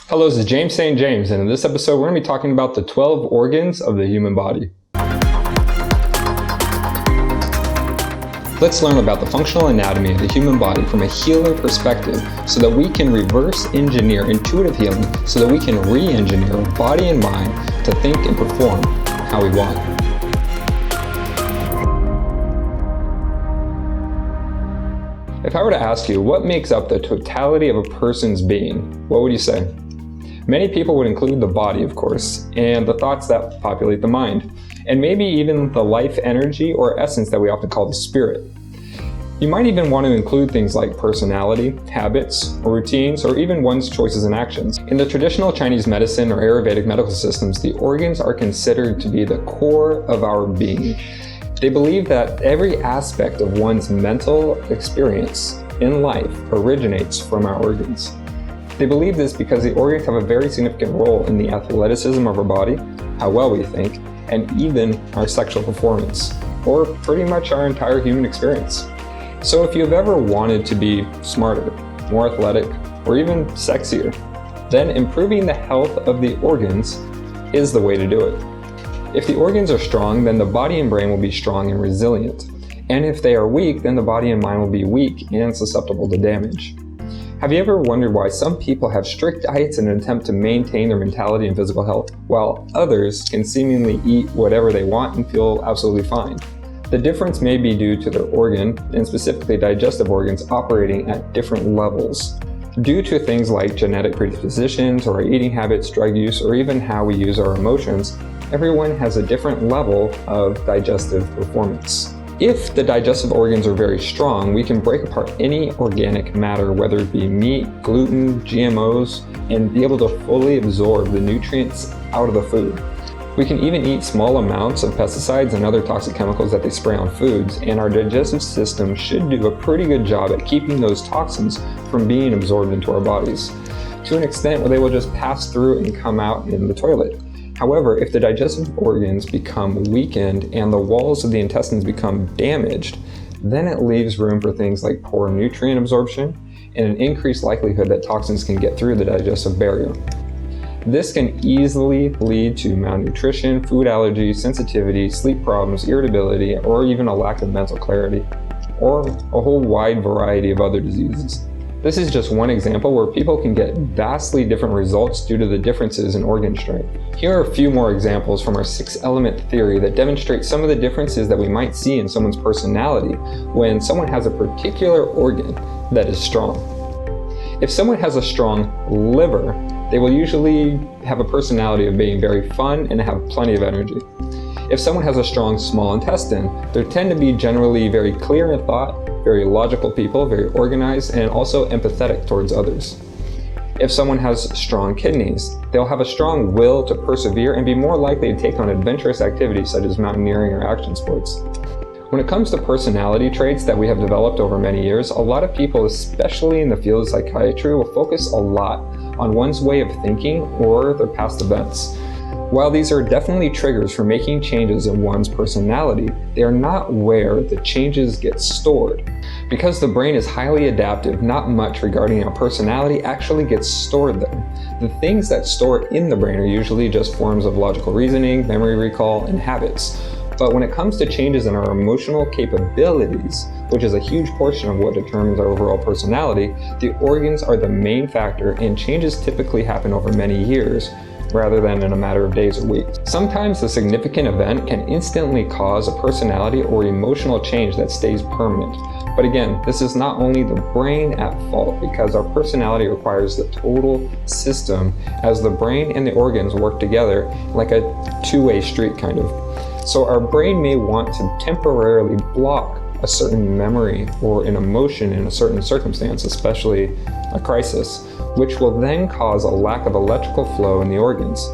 Hello, this is James St. James, and in this episode we're going to be talking about the 12 organs of the human body. Let's learn about the functional anatomy of the human body from a healer perspective so that we can reverse engineer intuitive healing so that we can re-engineer our body and mind to think and perform how we want. If I were to ask you what makes up the totality of a person's being, what would you say? Many people would include the body, of course, and the thoughts that populate the mind, and maybe even the life energy or essence that we often call the spirit. You might even want to include things like personality, habits, or routines, or even one's choices and actions. In the traditional Chinese medicine or Ayurvedic medical systems, the organs are considered to be the core of our being. They believe that every aspect of one's mental experience in life originates from our organs. They believe this because the organs have a very significant role in the athleticism of our body, how well we think, and even our sexual performance, or pretty much our entire human experience. So if you've ever wanted to be smarter, more athletic, or even sexier, then improving the health of the organs is the way to do it. If the organs are strong, then the body and brain will be strong and resilient. And if they are weak, then the body and mind will be weak and susceptible to damage. Have you ever wondered why some people have strict diets in an attempt to maintain their mentality and physical health, while others can seemingly eat whatever they want and feel absolutely fine? The difference may be due to their organ, and specifically digestive organs, operating at different levels. Due to things like genetic predispositions, or our eating habits, drug use, or even how we use our emotions, everyone has a different level of digestive performance. If the digestive organs are very strong, we can break apart any organic matter, whether it be meat, gluten, GMOs, and be able to fully absorb the nutrients out of the food. We can even eat small amounts of pesticides and other toxic chemicals that they spray on foods, and our digestive system should do a pretty good job at keeping those toxins from being absorbed into our bodies, to an extent where they will just pass through and come out in the toilet. However, if the digestive organs become weakened and the walls of the intestines become damaged, then it leaves room for things like poor nutrient absorption and an increased likelihood that toxins can get through the digestive barrier. This can easily lead to malnutrition, food allergies, sensitivity, sleep problems, irritability, or even a lack of mental clarity, or a whole wide variety of other diseases. This is just one example where people can get vastly different results due to the differences in organ strength. Here are a few more examples from our 6-element theory that demonstrate some of the differences that we might see in someone's personality when someone has a particular organ that is strong. If someone has a strong liver, they will usually have a personality of being very fun and have plenty of energy. If someone has a strong small intestine, they tend to be generally very clear in thought, very logical people, very organized, and also empathetic towards others. If someone has strong kidneys, they'll have a strong will to persevere and be more likely to take on adventurous activities such as mountaineering or action sports. When it comes to personality traits that we have developed over many years, a lot of people, especially in the field of psychiatry, will focus a lot on one's way of thinking or their past events. While these are definitely triggers for making changes in one's personality, they are not where the changes get stored. Because the brain is highly adaptive, not much regarding our personality actually gets stored there. The things that store in the brain are usually just forms of logical reasoning, memory recall, and habits. But when it comes to changes in our emotional capabilities, which is a huge portion of what determines our overall personality, the organs are the main factor, and changes typically happen over many years, rather than in a matter of days or weeks. Sometimes a significant event can instantly cause a personality or emotional change that stays permanent. But again, this is not only the brain at fault, because our personality requires the total system, as the brain and the organs work together like a two-way street kind of. So our brain may want to temporarily block a certain memory or an emotion in a certain circumstance, especially a crisis, which will then cause a lack of electrical flow in the organs.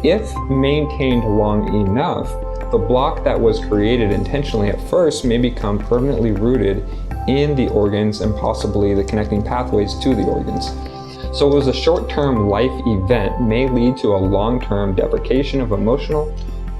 If maintained long enough, the block that was created intentionally at first may become permanently rooted in the organs and possibly the connecting pathways to the organs. So it was a short-term life event may lead to a long-term deprecation of emotional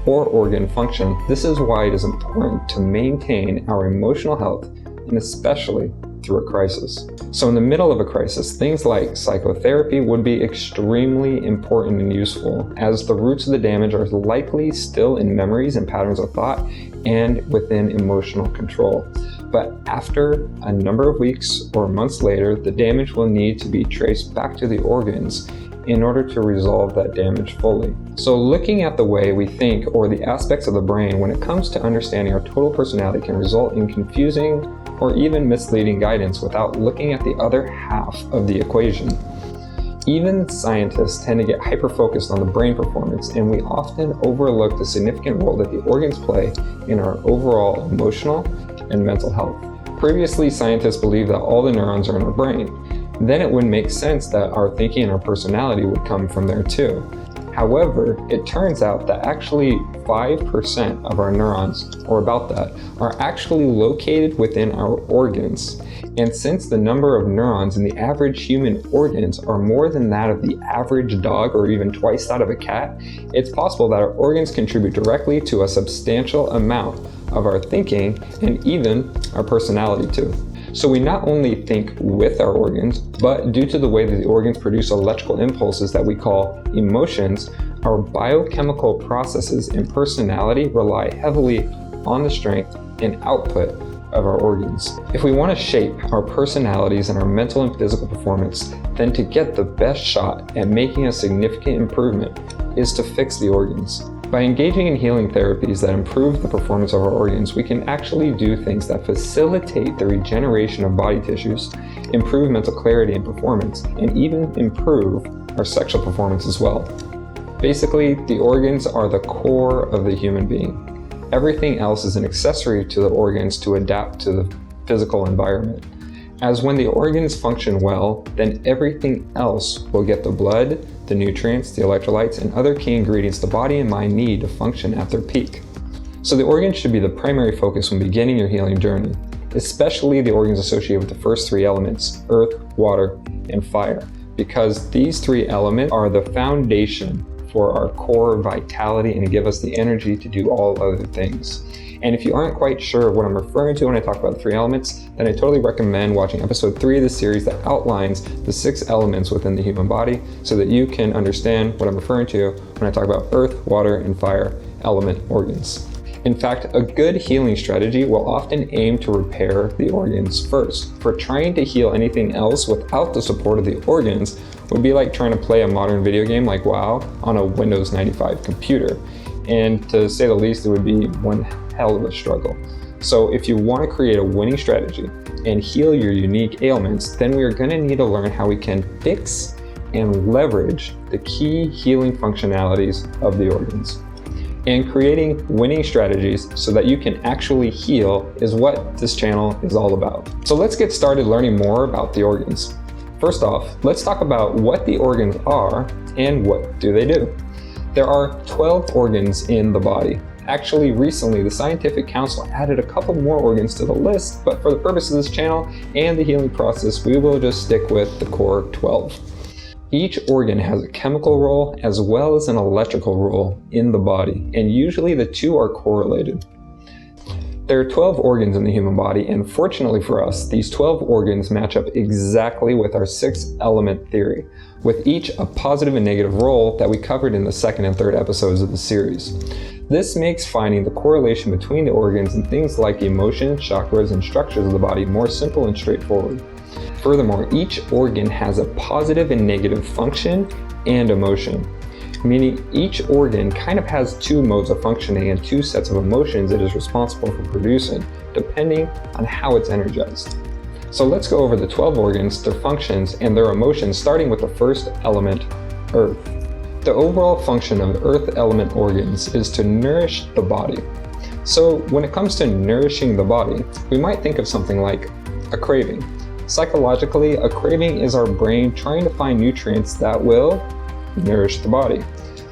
or organ function. This is why it is important to maintain our emotional health, and especially through a crisis. So in the middle of a crisis, things like psychotherapy would be extremely important and useful, as the roots of the damage are likely still in memories and patterns of thought and within emotional control. But after a number of weeks or months later, the damage will need to be traced back to the organs in order to resolve that damage fully. So looking at the way we think or the aspects of the brain when it comes to understanding our total personality can result in confusing or even misleading guidance without looking at the other half of the equation. Even scientists tend to get hyper-focused on the brain performance, and we often overlook the significant role that the organs play in our overall emotional and mental health. Previously, scientists believed that all the neurons are in our brain. Then it would make sense that our thinking and our personality would come from there too. However, it turns out that actually 5% of our neurons, or about that, are actually located within our organs. And since the number of neurons in the average human organs are more than that of the average dog or even twice that of a cat, it's possible that our organs contribute directly to a substantial amount of our thinking and even our personality too. So we not only think with our organs, but due to the way that the organs produce electrical impulses that we call emotions, our biochemical processes and personality rely heavily on the strength and output of our organs. If we want to shape our personalities and our mental and physical performance, then to get the best shot at making a significant improvement is to fix the organs. By engaging in healing therapies that improve the performance of our organs, we can actually do things that facilitate the regeneration of body tissues, improve mental clarity and performance, and even improve our sexual performance as well. Basically, the organs are the core of the human being. Everything else is an accessory to the organs to adapt to the physical environment. As when the organs function well, then everything else will get the blood, the nutrients, the electrolytes, and other key ingredients the body and mind need to function at their peak. So the organs should be the primary focus when beginning your healing journey, especially the organs associated with the first three elements, earth, water, and fire, because these three elements are the foundation for our core vitality and give us the energy to do all other things. And if you aren't quite sure of what I'm referring to when I talk about the three elements, then I totally recommend watching episode 3 of the series that outlines the 6 elements within the human body so that you can understand what I'm referring to when I talk about earth, water, and fire element organs. In fact, a good healing strategy will often aim to repair the organs first. For trying to heal anything else without the support of the organs would be like trying to play a modern video game like WoW on a Windows 95 computer. And to say the least, it would be one hell of a struggle. So if you want to create a winning strategy and heal your unique ailments, then we are going to need to learn how we can fix and leverage the key healing functionalities of the organs. And creating winning strategies so that you can actually heal is what this channel is all about. So let's get started learning more about the organs. First off, let's talk about what the organs are and what do they do. There are 12 organs in the body. Actually, recently, the Scientific Council added a couple more organs to the list, but for the purpose of this channel and the healing process, we will just stick with the core 12. Each organ has a chemical role as well as an electrical role in the body, and usually the two are correlated. There are 12 organs in the human body, and fortunately for us, these 12 organs match up exactly with our 6 element theory, with each a positive and negative role that we covered in the second and third episodes of the series. This makes finding the correlation between the organs and things like emotions, chakras, and structures of the body more simple and straightforward. Furthermore, each organ has a positive and negative function and emotion, meaning each organ kind of has 2 modes of functioning and 2 sets of emotions it is responsible for producing, depending on how it's energized. So let's go over the 12 organs, their functions, and their emotions, starting with the first element, earth. The overall function of earth element organs is to nourish the body. So when it comes to nourishing the body, we might think of something like a craving. Psychologically, a craving is our brain trying to find nutrients that will nourish the body.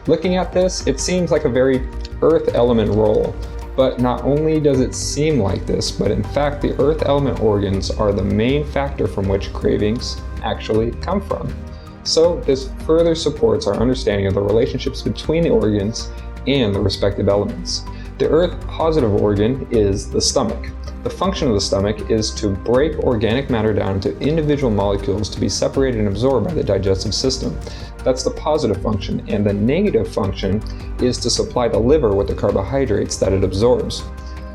Looking at this, it seems like a very earth element role, but not only does it seem like this, but in fact the earth element organs are the main factor from which cravings actually come from. So this further supports our understanding of the relationships between the organs and the respective elements. The earth positive organ is the stomach. The function of the stomach is to break organic matter down into individual molecules to be separated and absorbed by the digestive system. That's the positive function, and the negative function is to supply the liver with the carbohydrates that it absorbs.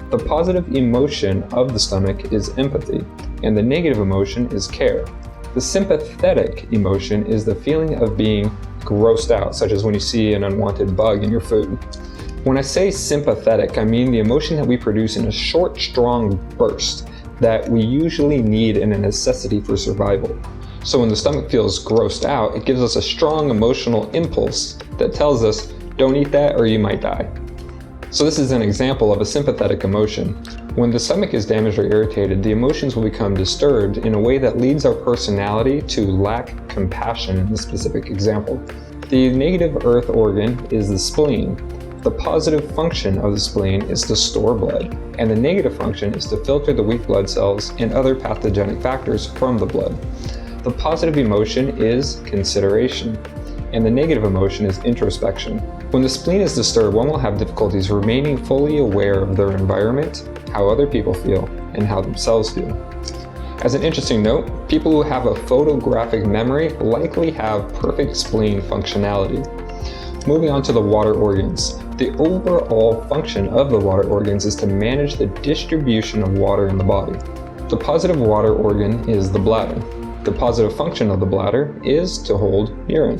The positive emotion of the stomach is empathy, and the negative emotion is care. The sympathetic emotion is the feeling of being grossed out, such as when you see an unwanted bug in your food. When I say sympathetic, I mean the emotion that we produce in a short, strong burst that we usually need in a necessity for survival. So when the stomach feels grossed out, it gives us a strong emotional impulse that tells us, don't eat that or you might die. So this is an example of a sympathetic emotion. When the stomach is damaged or irritated, the emotions will become disturbed in a way that leads our personality to lack compassion in this specific example. The negative earth organ is the spleen. The positive function of the spleen is to store blood, and the negative function is to filter the weak blood cells and other pathogenic factors from the blood. The positive emotion is consideration, and the negative emotion is introspection. When the spleen is disturbed, one will have difficulties remaining fully aware of their environment, how other people feel, and how themselves feel. As an interesting note, people who have a photographic memory likely have perfect spleen functionality. Moving on to the water organs. The overall function of the water organs is to manage the distribution of water in the body. The positive water organ is the bladder. The positive function of the bladder is to hold urine,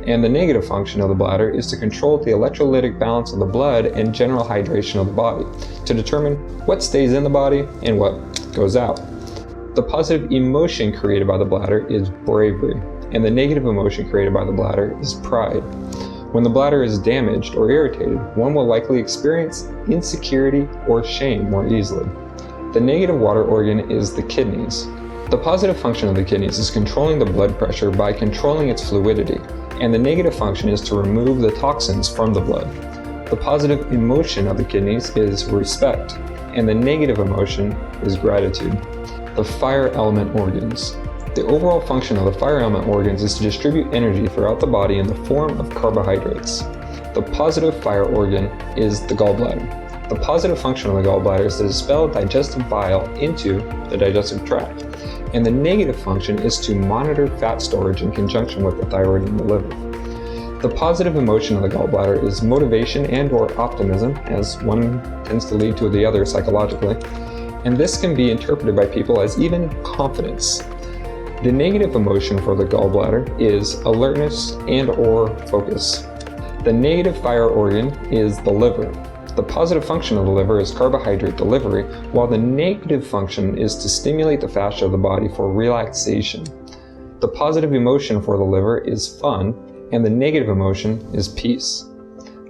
and the negative function of the bladder is to control the electrolytic balance of the blood and general hydration of the body, to determine what stays in the body and what goes out. The positive emotion created by the bladder is bravery, and the negative emotion created by the bladder is pride. When the bladder is damaged or irritated, one will likely experience insecurity or shame more easily. The negative water organ is the kidneys. The positive function of the kidneys is controlling the blood pressure by controlling its fluidity, and the negative function is to remove the toxins from the blood. The positive emotion of the kidneys is respect, and the negative emotion is gratitude. The fire element organs. The overall function of the fire element organs is to distribute energy throughout the body in the form of carbohydrates. The positive fire organ is the gallbladder. The positive function of the gallbladder is to dispel digestive bile into the digestive tract, and the negative function is to monitor fat storage in conjunction with the thyroid and the liver. The positive emotion of the gallbladder is motivation and/or optimism, as one tends to lead to the other psychologically, and this can be interpreted by people as even confidence. The negative emotion for the gallbladder is alertness and/or focus. The negative fire organ is the liver. The positive function of the liver is carbohydrate delivery, while the negative function is to stimulate the fascia of the body for relaxation. The positive emotion for the liver is fun, and the negative emotion is peace.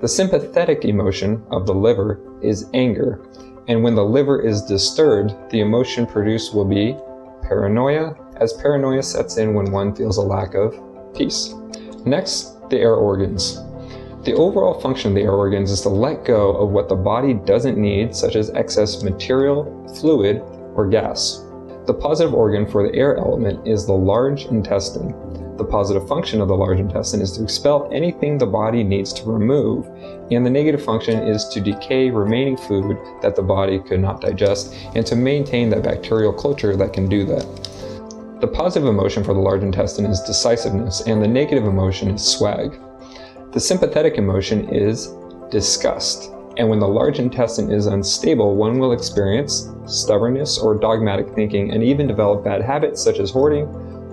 The sympathetic emotion of the liver is anger, and when the liver is disturbed, the emotion produced will be paranoia, as paranoia sets in when one feels a lack of peace. Next, the air organs. The overall function of the air organs is to let go of what the body doesn't need, such as excess material, fluid, or gas. The positive organ for the air element is the large intestine. The positive function of the large intestine is to expel anything the body needs to remove, and the negative function is to decay remaining food that the body could not digest and to maintain that bacterial culture that can do that. The positive emotion for the large intestine is decisiveness, and the negative emotion is swag. The sympathetic emotion is disgust, and when the large intestine is unstable, one will experience stubbornness or dogmatic thinking and even develop bad habits such as hoarding,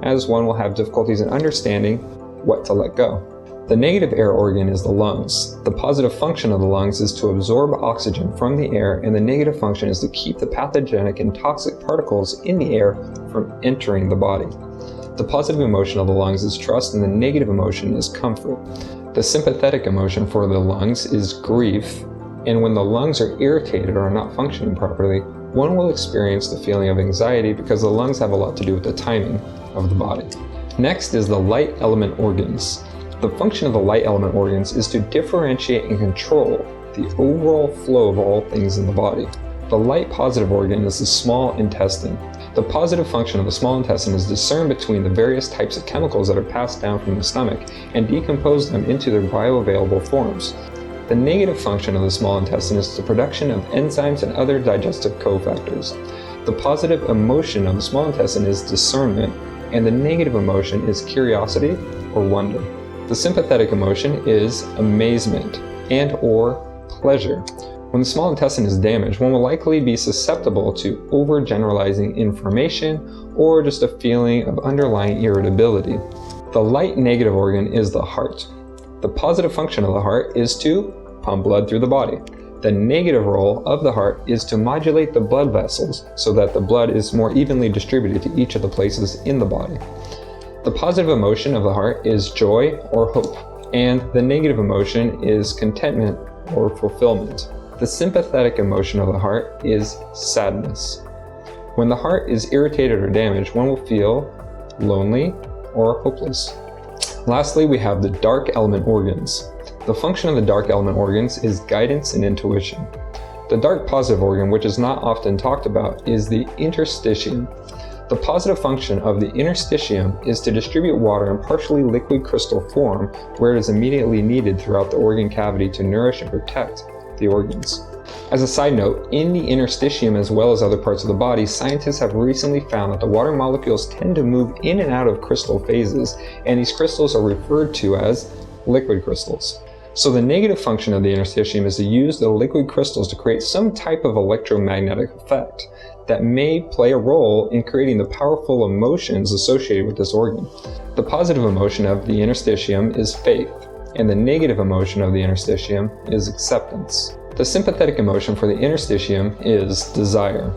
as one will have difficulties in understanding what to let go. The negative air organ is the lungs. The positive function of the lungs is to absorb oxygen from the air, and the negative function is to keep the pathogenic and toxic particles in the air from entering the body. The positive emotion of the lungs is trust, and the negative emotion is comfort. The sympathetic emotion for the lungs is grief, and when the lungs are irritated or are not functioning properly, one will experience the feeling of anxiety because the lungs have a lot to do with the timing of the body. Next is the light element organs. The function of the light element organs is to differentiate and control the overall flow of all things in the body. The light positive organ is the small intestine. The positive function of the small intestine is to discern between the various types of chemicals that are passed down from the stomach and decompose them into their bioavailable forms. The negative function of the small intestine is the production of enzymes and other digestive cofactors. The positive emotion of the small intestine is discernment, and the negative emotion is curiosity or wonder. The sympathetic emotion is amazement and or pleasure. When the small intestine is damaged, one will likely be susceptible to overgeneralizing information or just a feeling of underlying irritability. The light negative organ is the heart. The positive function of the heart is to pump blood through the body. The negative role of the heart is to modulate the blood vessels so that the blood is more evenly distributed to each of the places in the body. The positive emotion of the heart is joy or hope, and the negative emotion is contentment or fulfillment. The sympathetic emotion of the heart is sadness. When the heart is irritated or damaged, one will feel lonely or hopeless. Lastly, we have the dark element organs. The function of the dark element organs is guidance and intuition. The dark positive organ, which is not often talked about, is the interstitium. The positive function of the interstitium is to distribute water in partially liquid crystal form where it is immediately needed throughout the organ cavity to nourish and protect the organs. As a side note, in the interstitium as well as other parts of the body, scientists have recently found that the water molecules tend to move in and out of crystal phases, and these crystals are referred to as liquid crystals. So the negative function of the interstitium is to use the liquid crystals to create some type of electromagnetic effect that may play a role in creating the powerful emotions associated with this organ. The positive emotion of the interstitium is faith, and the negative emotion of the interstitium is acceptance. The sympathetic emotion for the interstitium is desire.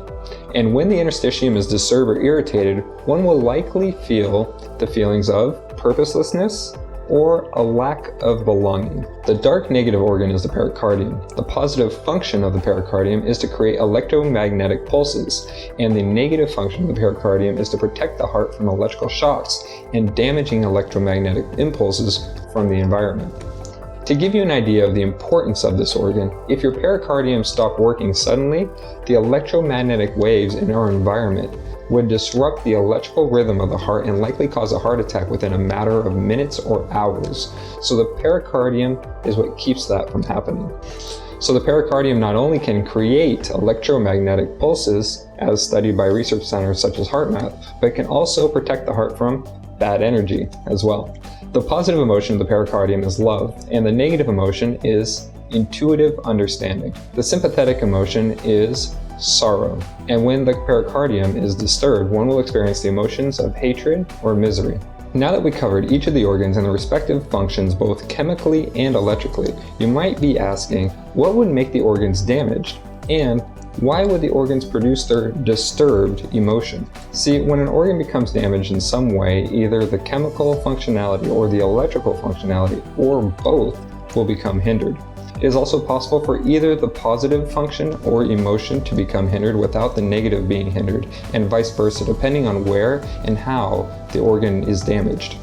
And when the interstitium is disturbed or irritated, one will likely feel the feelings of purposelessness or a lack of belonging. The dark negative organ is the pericardium. The positive function of the pericardium is to create electromagnetic pulses, and the negative function of the pericardium is to protect the heart from electrical shocks and damaging electromagnetic impulses from the environment. To give you an idea of the importance of this organ, if your pericardium stopped working suddenly, the electromagnetic waves in our environment would disrupt the electrical rhythm of the heart and likely cause a heart attack within a matter of minutes or hours. So the pericardium is what keeps that from happening. So the pericardium not only can create electromagnetic pulses, as studied by research centers such as HeartMath, but can also protect the heart from bad energy as well. The positive emotion of the pericardium is love, and the negative emotion is intuitive understanding. The sympathetic emotion is sorrow, and when the pericardium is disturbed, one will experience the emotions of hatred or misery. Now that we covered each of the organs and the respective functions both chemically and electrically, you might be asking, what would make the organs damaged, and why would the organs produce their disturbed emotion? See, when an organ becomes damaged in some way, either the chemical functionality or the electrical functionality, or both, will become hindered. It is also possible for either the positive function or emotion to become hindered without the negative being hindered, and vice versa, depending on where and how the organ is damaged.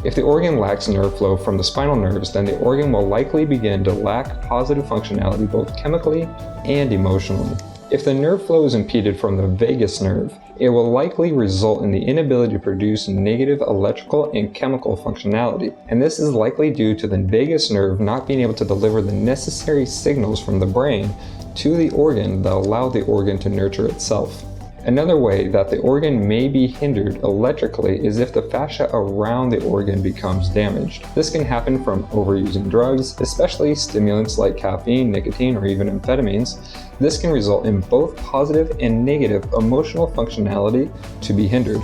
If the organ lacks nerve flow from the spinal nerves, then the organ will likely begin to lack positive functionality both chemically and emotionally. If the nerve flow is impeded from the vagus nerve, it will likely result in the inability to produce negative electrical and chemical functionality, and this is likely due to the vagus nerve not being able to deliver the necessary signals from the brain to the organ that allow the organ to nurture itself. Another way that the organ may be hindered electrically is if the fascia around the organ becomes damaged. This can happen from overusing drugs, especially stimulants like caffeine, nicotine, or even amphetamines. This can result in both positive and negative emotional functionality to be hindered.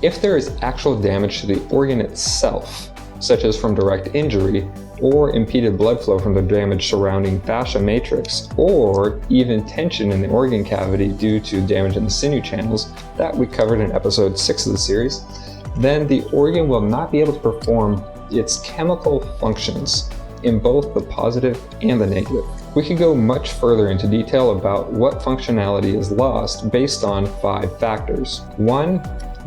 If there is actual damage to the organ itself, such as from direct injury, or impeded blood flow from the damage surrounding fascia matrix, or even tension in the organ cavity due to damage in the sinew channels that we covered in episode 6 of the series, then the organ will not be able to perform its chemical functions in both the positive and the negative. We could go much further into detail about what functionality is lost based on 5 factors. 1.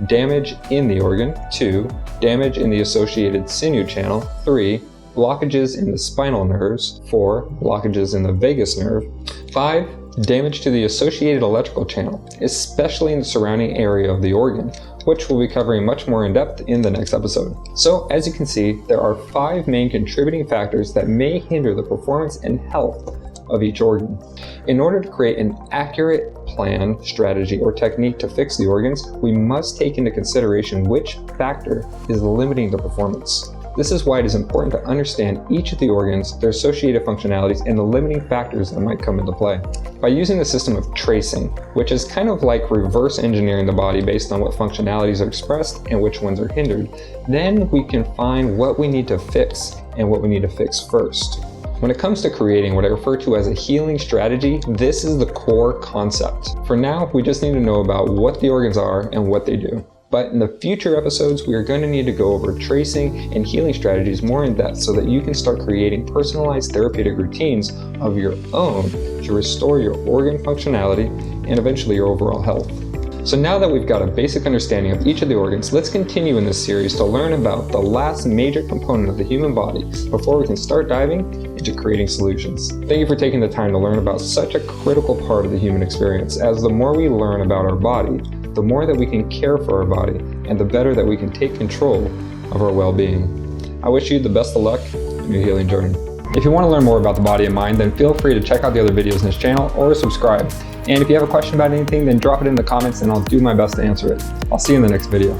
Damage in the organ. 2. Damage in the associated sinew channel. 3. Blockages in the spinal nerves. 4. Blockages in the vagus nerve. 5. damage to the associated electrical channel, especially in the surrounding area of the organ, which we'll be covering much more in depth in the next episode. So, as you can see, there are 5 main contributing factors that may hinder the performance and health of each organ. In order to create an accurate plan, strategy, or technique to fix the organs, we must take into consideration which factor is limiting the performance. This is why it is important to understand each of the organs, their associated functionalities, and the limiting factors that might come into play. By using the system of tracing, which is kind of like reverse engineering the body based on what functionalities are expressed and which ones are hindered, then we can find what we need to fix and what we need to fix first. When it comes to creating what I refer to as a healing strategy, this is the core concept. For now, we just need to know about what the organs are and what they do. But in the future episodes, we are going to need to go over tracing and healing strategies more in depth so that you can start creating personalized therapeutic routines of your own to restore your organ functionality and eventually your overall health. So now that we've got a basic understanding of each of the organs, let's continue in this series to learn about the last major component of the human body before we can start diving into creating solutions. Thank you for taking the time to learn about such a critical part of the human experience, as the more we learn about our body, the more that we can care for our body, and the better that we can take control of our well-being. I wish you the best of luck in your healing journey. If you want to learn more about the body and mind, then feel free to check out the other videos in this channel or subscribe. And if you have a question about anything, then drop it in the comments and I'll do my best to answer it. I'll see you in the next video.